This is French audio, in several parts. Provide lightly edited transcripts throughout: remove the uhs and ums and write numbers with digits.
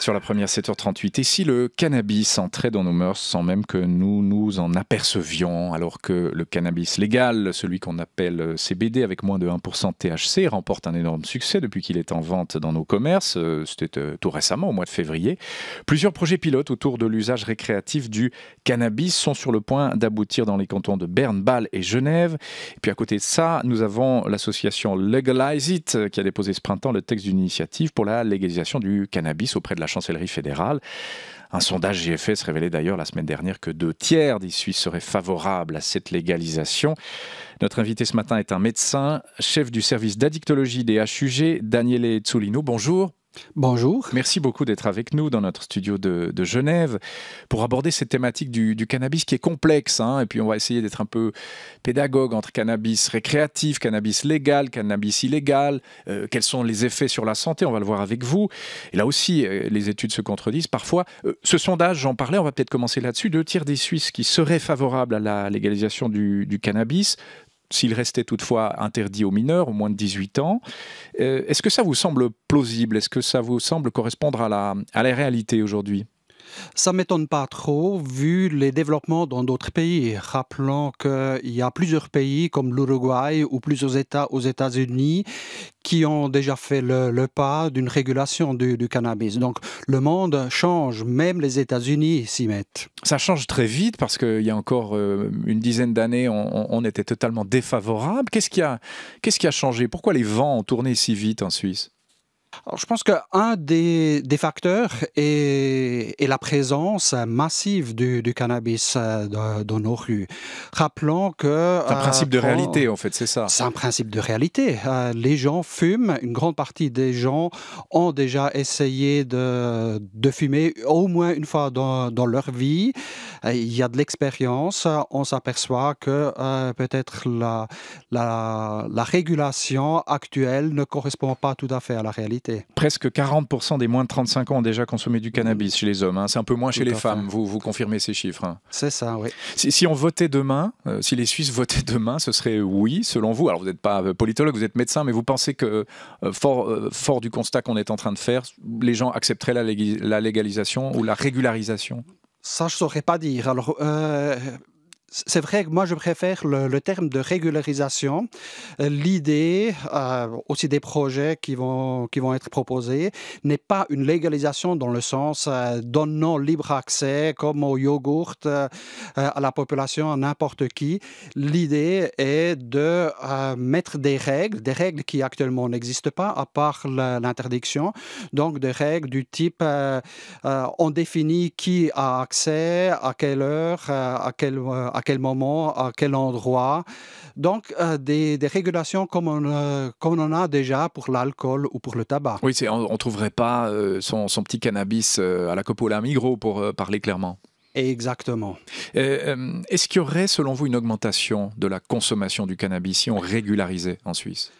Sur la première 7h38, et si le cannabis entrait dans nos mœurs sans même que nous nous en apercevions, alors que le cannabis légal, celui qu'on appelle CBD avec moins de 1% de THC, remporte un énorme succès depuis qu'il est en vente dans nos commerces, c'était tout récemment, au mois de février. Plusieurs projets pilotes autour de l'usage récréatif du cannabis sont sur le point d'aboutir dans les cantons de Berne, Bâle et Genève. Et puis à côté de ça, nous avons l'association Legalize It qui a déposé ce printemps le texte d'une initiative pour la légalisation du cannabis auprès de la chancellerie fédérale. Un sondage GFS révélait d'ailleurs la semaine dernière que 2/3 des Suisses seraient favorables à cette légalisation. Notre invité ce matin est un médecin, chef du service d'addictologie des HUG, Daniele Zullino. Bonjour. Bonjour. Merci beaucoup d'être avec nous dans notre studio de Genève pour aborder cette thématique du cannabis qui est complexe. Et puis on va essayer d'être un peu pédagogue entre cannabis récréatif, cannabis légal, cannabis illégal. Quels sont les effets sur la santé? On va le voir avec vous. Et là aussi, les études se contredisent parfois. Ce sondage, j'en parlais, on va peut-être commencer là-dessus. 2/3 des Suisses qui seraient favorables à la légalisation du cannabis, s'il restait toutefois interdit aux mineurs, aux moins de 18 ans. Est-ce que ça vous semble plausible? Est-ce que ça vous semble correspondre à la réalité aujourd'hui? Ça ne m'étonne pas trop vu les développements dans d'autres pays. Rappelons qu'il y a plusieurs pays comme l'Uruguay ou plusieurs États aux États-Unis qui ont déjà fait le pas d'une régulation du cannabis. Donc le monde change, même les États-Unis s'y mettent. Ça change très vite parce qu'il y a encore une dizaine d'années, on était totalement défavorable. Qu'est-ce qui a changé? Pourquoi les vents ont tourné si vite en Suisse? Alors, je pense qu'un des facteurs est la présence massive du cannabis dans nos rues. Rappelons que... C'est un principe de réalité, en fait, c'est ça. C'est un principe de réalité. Les gens fument. Une grande partie des gens ont déjà essayé de fumer au moins une fois dans leur vie. Il y a de l'expérience. On s'aperçoit que peut-être la régulation actuelle ne correspond pas tout à fait à la réalité. Presque 40% des moins de 35 ans ont déjà consommé du cannabis chez les hommes. C'est un peu moins chez les femmes. Vous confirmez ces chiffres? C'est ça, oui. Si on votait demain, si les Suisses votaient demain, ce serait oui, selon vous. Alors, vous n'êtes pas politologue, vous êtes médecin, mais vous pensez que, fort du constat qu'on est en train de faire, les gens accepteraient la légalisation ou la régularisation? Ça, je ne saurais pas dire. Alors... c'est vrai que moi, je préfère le terme de régularisation. L'idée, aussi des projets qui vont être proposés, n'est pas une légalisation dans le sens donnant libre accès, comme au yogourt, à la population, à n'importe qui. L'idée est de mettre des règles qui actuellement n'existent pas, à part l'interdiction. Donc, des règles du type, on définit qui a accès, à quelle heure, à quel moment, à quel endroit. Donc, des régulations comme on en a déjà pour l'alcool ou pour le tabac. Oui, on ne trouverait pas son petit cannabis à la Coppola Migros, pour parler clairement. Exactement. Est-ce qu'il y aurait, selon vous, une augmentation de la consommation du cannabis si on régularisait en Suisse?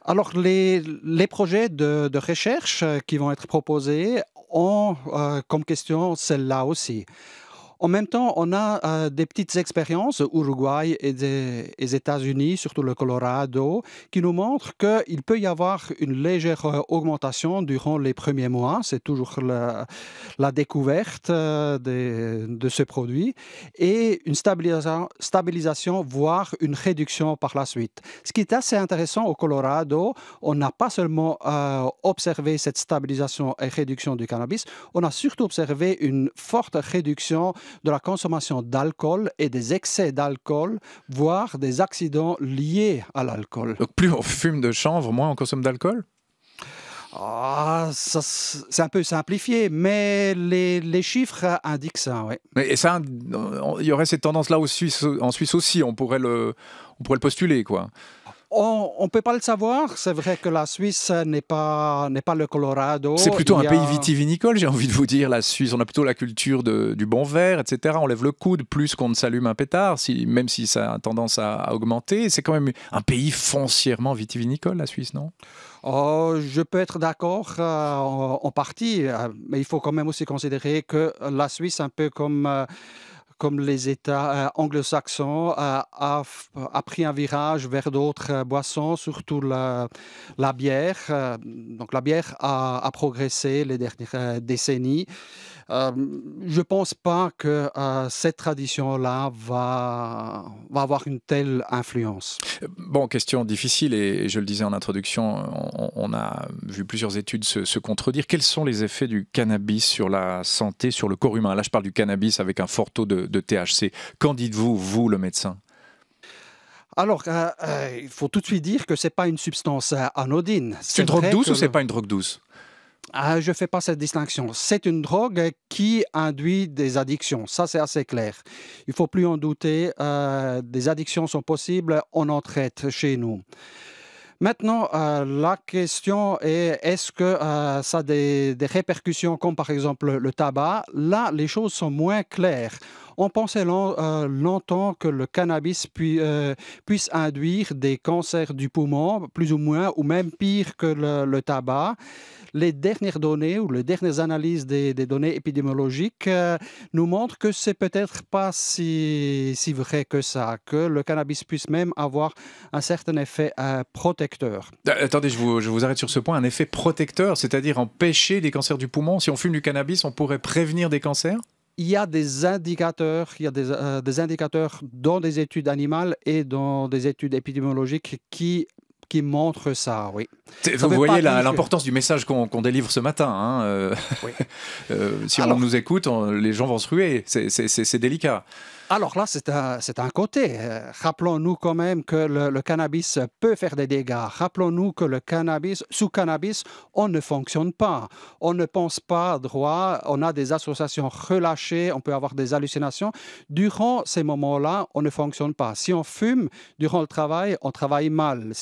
Alors, les projets de recherche qui vont être proposés ont comme question celle-là aussi. En même temps, on a des petites expériences, Uruguay et des États-Unis, surtout le Colorado, qui nous montrent qu'il peut y avoir une légère augmentation durant les premiers mois. C'est toujours la découverte de ce produit et une stabilisation, voire une réduction par la suite. Ce qui est assez intéressant au Colorado, on n'a pas seulement observé cette stabilisation et réduction du cannabis, on a surtout observé une forte réduction de la consommation d'alcool et des excès d'alcool, voire des accidents liés à l'alcool. Donc plus on fume de chanvre, moins on consomme d'alcool? C'est un peu simplifié, mais les chiffres indiquent ça, oui. Et ça, il y aurait cette tendance-là en Suisse aussi, on pourrait le postuler, quoi. On ne peut pas le savoir. C'est vrai que la Suisse n'est pas le Colorado. C'est plutôt un pays vitivinicole, j'ai envie de vous dire, la Suisse. On a plutôt la culture du bon verre, etc. On lève le coude plus qu'on ne s'allume un pétard, même si ça a tendance à augmenter. C'est quand même un pays foncièrement vitivinicole, la Suisse, non? Oh, je peux être d'accord en partie, mais il faut quand même aussi considérer que la Suisse, un peu comme comme les États anglo-saxons, a pris un virage vers d'autres boissons, surtout la bière. Donc la bière a progressé les dernières décennies. Euh, je ne pense pas que cette tradition-là va avoir une telle influence. Bon, question difficile et je le disais en introduction, on a vu plusieurs études se contredire. Quels sont les effets du cannabis sur la santé, sur le corps humain? Là, je parle du cannabis avec un fort taux de THC. Qu'en dites-vous, vous, le médecin? Alors, il faut tout de suite dire que ce n'est pas une substance anodine. C'est une drogue douce ou c'est pas une drogue douce? Je ne fais pas cette distinction. C'est une drogue qui induit des addictions. Ça, c'est assez clair. Il ne faut plus en douter. Des addictions sont possibles. On en traite chez nous. Maintenant, la question est, est-ce que ça a des répercussions comme par exemple le tabac? Là, les choses sont moins claires. On pensait longtemps que le cannabis puisse induire des cancers du poumon, plus ou moins, ou même pire que le tabac. Les dernières données ou les dernières analyses des données épidémiologiques nous montrent que c'est peut-être pas si vrai que ça, que le cannabis puisse même avoir un certain effet protecteur. Attendez, je vous arrête sur ce point. Un effet protecteur, c'est-à-dire empêcher des cancers du poumon. Si on fume du cannabis, on pourrait prévenir des cancers? Il y a des indicateurs, des indicateurs dans des études animales et dans des études épidémiologiques qui montrent ça, oui. Vous voyez l'importance du message qu'on délivre ce matin. Hein, oui. Si on nous écoute, les gens vont se ruer. C'est délicat. Alors là, c'est un côté. Rappelons-nous quand même que le cannabis peut faire des dégâts. Rappelons-nous que sous cannabis, on ne fonctionne pas. On ne pense pas droit. On a des associations relâchées. On peut avoir des hallucinations. Durant ces moments-là, on ne fonctionne pas. Si on fume durant le travail, on travaille mal,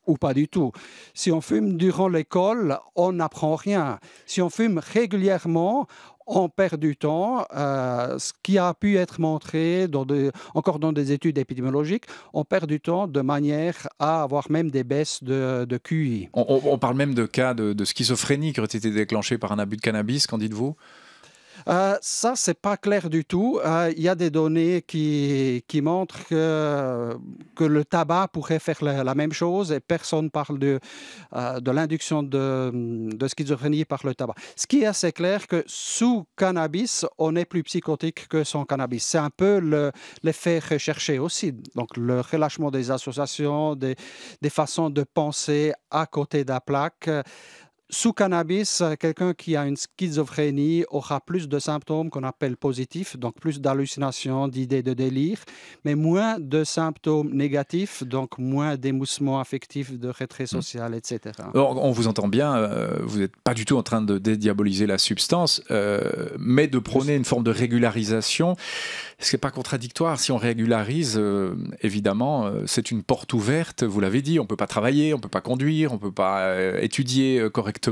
ou pas du tout. Si on fume durant l'école, on n'apprend rien. Si on fume régulièrement, on perd du temps. Ce qui a pu être montré encore dans des études épidémiologiques, on perd du temps de manière à avoir même des baisses de QI. On parle même de cas de schizophrénie qui auraient été déclenchés par un abus de cannabis, qu'en dites-vous? Ça, c'est pas clair du tout. Il y a des données qui montrent que le tabac pourrait faire la même chose et personne parle de l'induction de schizophrénie par le tabac. Ce qui est assez clair que sous cannabis, on est plus psychotique que sans cannabis. C'est un peu l'effet recherché aussi. Donc, le relâchement des associations, des façons de penser à côté de la plaque. Sous cannabis, quelqu'un qui a une schizophrénie aura plus de symptômes qu'on appelle positifs, donc plus d'hallucinations, d'idées de délire, mais moins de symptômes négatifs, donc moins d'émoussements affectifs, de retrait social, etc. Alors, on vous entend bien, vous n'êtes pas du tout en train de dédiaboliser la substance, mais de prôner une forme de régularisation. Est-ce que ce n'est pas contradictoire? Si on régularise, évidemment, c'est une porte ouverte, vous l'avez dit, on ne peut pas travailler, on ne peut pas conduire, on ne peut pas étudier correctement.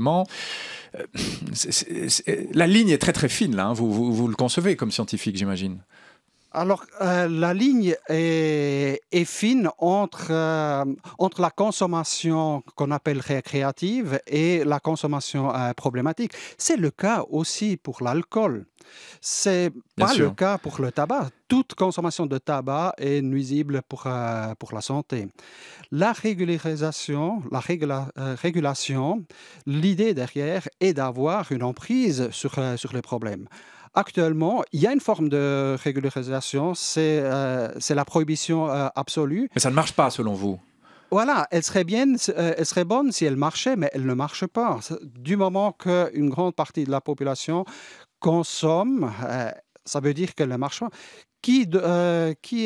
La ligne est très très fine, là, hein. Vous le concevez comme scientifique, j'imagine. Alors, la ligne est fine entre la consommation qu'on appelle récréative et la consommation problématique. C'est le cas aussi pour l'alcool. C'est pas le cas pour le tabac. Toute consommation de tabac est nuisible pour la santé. La régularisation, régulation, l'idée derrière est d'avoir une emprise sur les problèmes. Actuellement, il y a une forme de régularisation, c'est la prohibition absolue. Mais ça ne marche pas, selon vous? Voilà, elle serait bonne si elle marchait, mais elle ne marche pas. Du moment qu'une grande partie de la population consomme, ça veut dire qu'elle ne marche pas. Qui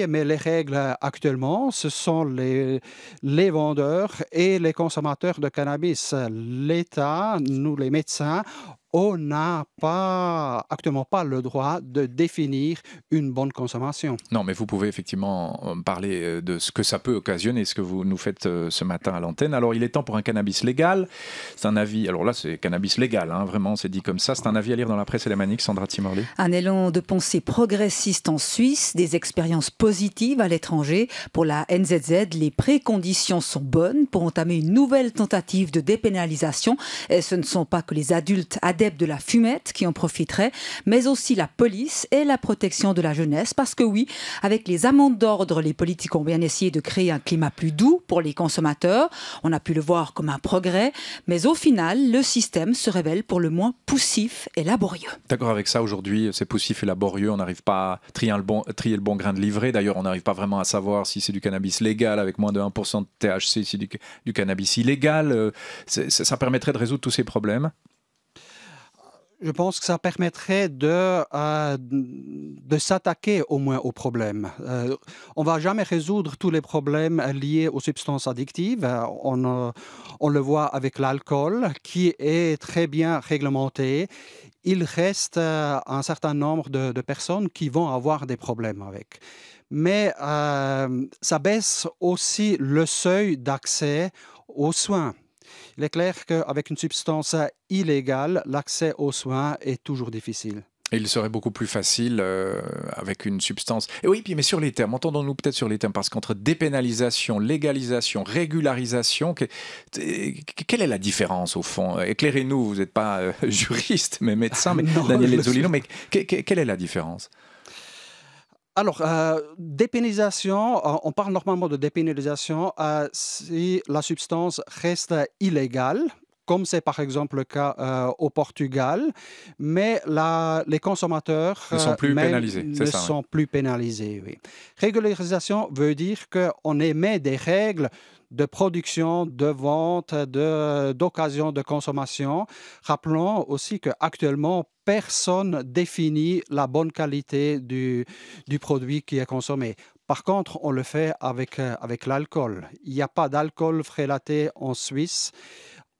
émet les règles actuellement? Ce sont les vendeurs et les consommateurs de cannabis. L'État, nous les médecins, on n'a actuellement pas le droit de définir une bonne consommation. Non, mais vous pouvez effectivement parler de ce que ça peut occasionner, ce que vous nous faites ce matin à l'antenne. Alors, il est temps pour un cannabis légal. C'est un avis, alors là, c'est cannabis légal, hein, vraiment, c'est dit comme ça. C'est un avis à lire dans la presse élémanique, Sandra Timorley. Un élan de pensée progressiste en Suisse, des expériences positives à l'étranger. Pour la NZZ, les préconditions sont bonnes pour entamer une nouvelle tentative de dépénalisation. Et ce ne sont pas que les adultes adhèrent adeptes de la fumette qui en profiteraient, mais aussi la police et la protection de la jeunesse. Parce que oui, avec les amendes d'ordre, les politiques ont bien essayé de créer un climat plus doux pour les consommateurs. On a pu le voir comme un progrès, mais au final, le système se révèle pour le moins poussif et laborieux. D'accord avec ça, aujourd'hui, c'est poussif et laborieux, on n'arrive pas à trier le bon grain de livret. D'ailleurs, on n'arrive pas vraiment à savoir si c'est du cannabis légal avec moins de 1% de THC, si c'est du cannabis illégal. Ça permettrait de résoudre tous ces problèmes? Je pense que ça permettrait de s'attaquer au moins aux problèmes. On ne va jamais résoudre tous les problèmes liés aux substances addictives. On le voit avec l'alcool, qui est très bien réglementé. Il reste un certain nombre de personnes qui vont avoir des problèmes avec. Mais ça baisse aussi le seuil d'accès aux soins. Il est clair qu'avec une substance illégale, l'accès aux soins est toujours difficile. Et il serait beaucoup plus facile avec une substance. Et oui, mais sur les termes, entendons-nous peut-être sur les termes, parce qu'entre dépénalisation, légalisation, régularisation, quelle est la différence au fond? Éclairez-nous, vous n'êtes pas juriste, mais médecin, mais Non, Daniel Ezzolino, mais quelle est la différence? Alors, dépénalisation, on parle normalement de dépénalisation si la substance reste illégale, comme c'est par exemple le cas au Portugal, mais les consommateurs Ne sont plus pénalisés, c'est ne ça, sont plus pénalisés. Oui. Régularisation veut dire qu'on émet des règles de production, de vente, d'occasion de consommation. Rappelons aussi qu'actuellement, personne définit la bonne qualité du produit qui est consommé. Par contre, on le fait avec l'alcool. Il n'y a pas d'alcool frélaté en Suisse.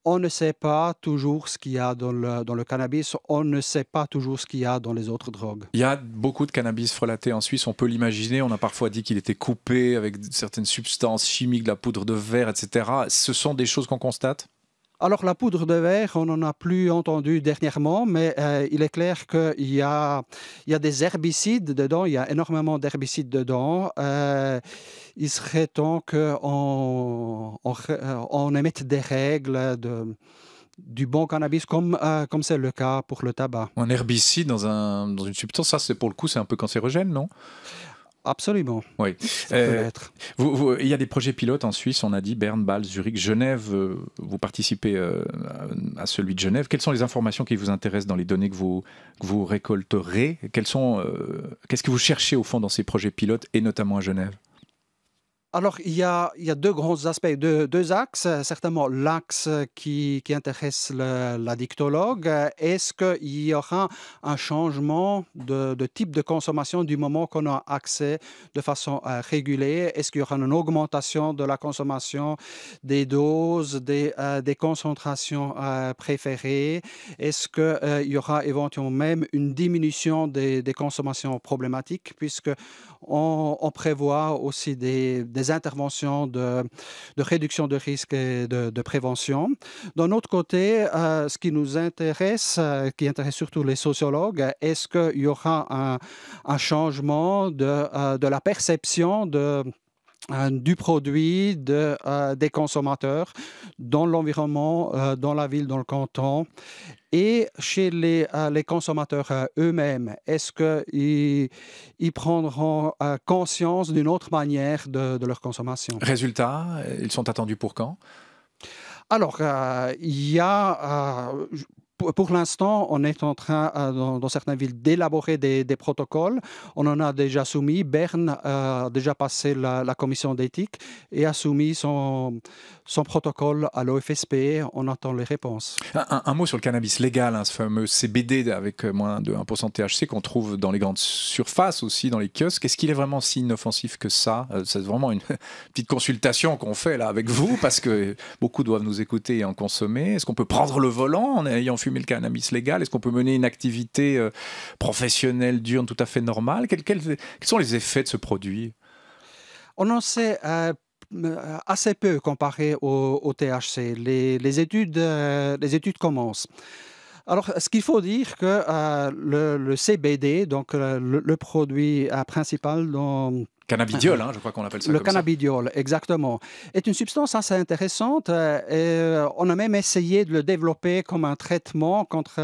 On ne sait pas toujours ce qu'il y a dans le cannabis, on ne sait pas toujours ce qu'il y a dans les autres drogues. Il y a beaucoup de cannabis frelaté en Suisse, on peut l'imaginer. On a parfois dit qu'il était coupé avec certaines substances chimiques, de la poudre de verre, etc. Ce sont des choses qu'on constate? Alors, la poudre de verre, on n'en a plus entendu dernièrement, mais il est clair qu'il y a des herbicides dedans, il y a énormément d'herbicides dedans. Il serait temps qu'on émette des règles du bon cannabis, comme c'est le cas pour le tabac. Un herbicide dans une substance, ça, pour le coup, c'est un peu cancérogène, non? Absolument. Oui. Ça peut l'être. Il y a des projets pilotes en Suisse, on a dit Berne, Bâle, Zurich, Genève. Vous participez à celui de Genève. Quelles sont les informations qui vous intéressent dans les données que vous récolterez? Qu'est-ce que vous cherchez au fond dans ces projets pilotes et notamment à Genève? Alors, il y a deux grands aspects, deux axes. Certainement, l'axe qui intéresse l'addictologue. Est-ce qu'il y aura un changement de type de consommation du moment qu'on a accès de façon régulée? Est-ce qu'il y aura une augmentation de la consommation, des doses, des concentrations préférées? Est-ce qu'il y aura éventuellement même une diminution des consommations problématiques, puisque on prévoit aussi des interventions de réduction de risque et de prévention. D'un autre côté, ce qui nous intéresse, qui intéresse surtout les sociologues, est-ce qu'il y aura un changement de la perception du produit, des consommateurs dans l'environnement, dans la ville, dans le canton, et chez les consommateurs eux-mêmes. Est-ce qu'ils prendront conscience d'une autre manière de leur consommation? Résultats, ils sont attendus pour quand? Alors, il y a... Pour l'instant, on est en train, dans certaines villes, d'élaborer des protocoles. On en a déjà soumis. Berne a déjà passé la commission d'éthique et a soumis son protocole à l'OFSP. On attend les réponses. Un mot sur le cannabis légal, ce fameux CBD avec moins de 1% de THC qu'on trouve dans les grandes surfaces, aussi dans les kiosques. Est-ce qu'il est vraiment si inoffensif que ça? C'est vraiment une petite consultation qu'on fait là avec vous, parce que beaucoup doivent nous écouter et en consommer. Est-ce qu'on peut prendre le volant en ayant fumé le cannabis légal? Est-ce qu'on peut mener une activité professionnelle diurne tout à fait normale? Quels sont les effets de ce produit? On en sait assez peu comparé au THC. Les études commencent. Alors, ce qu'il faut dire que le CBD, donc le produit principal Cannabidiol, je crois qu'on appelle ça le comme ça. cannabidiol, exactement, est une substance assez intéressante. On a même essayé de le développer comme un traitement contre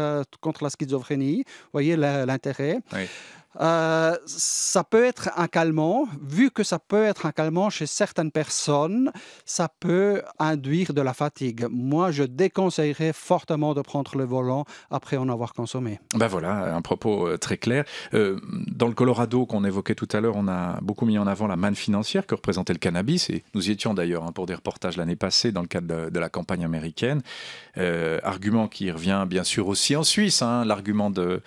la schizophrénie. Vous voyez l'intérêt. Oui. Ça peut être un calmant. Vu que ça peut être un calmant chez certaines personnes, ça peut induire de la fatigue. Moi, je déconseillerais fortement de prendre le volant après en avoir consommé. Ben voilà, un propos très clair. Dans le Colorado qu'on évoquait tout à l'heure, on a beaucoup mis en avant la manne financière que représentait le cannabis, et nous y étions d'ailleurs pour des reportages l'année passée dans le cadre de la campagne américaine. Argument qui revient bien sûr aussi en Suisse, l'argument de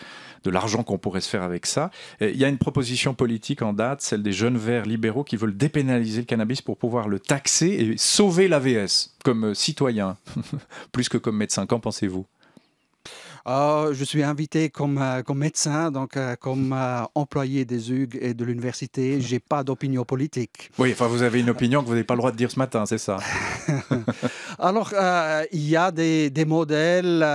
l'argent qu'on pourrait se faire avec ça. Il y a une proposition politique en date, celle des jeunes verts libéraux qui veulent dépénaliser le cannabis pour pouvoir le taxer et sauver l'AVS comme citoyen, plus que comme médecin. Qu'en pensez-vous ? Je suis invité comme médecin, donc comme employé des UG et de l'université. Je n'ai pas d'opinion politique. Oui, enfin vous avez une opinion que vous n'avez pas le droit de dire ce matin, c'est ça ? Alors, il y a des modèles...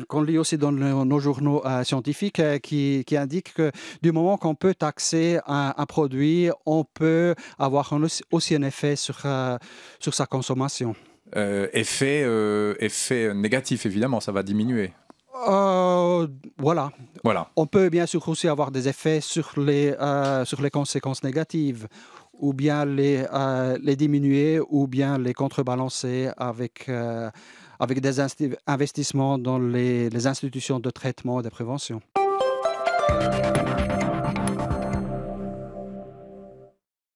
qu'on lit aussi dans nos journaux scientifiques qui indiquent que du moment qu'on peut taxer un produit, on peut avoir aussi un effet sur sa consommation. Effet négatif, évidemment, ça va diminuer. Voilà. On peut bien sûr aussi avoir des effets sur les conséquences négatives, ou bien les diminuer, ou bien les contrebalancer avec des investissements dans les institutions de traitement et de prévention.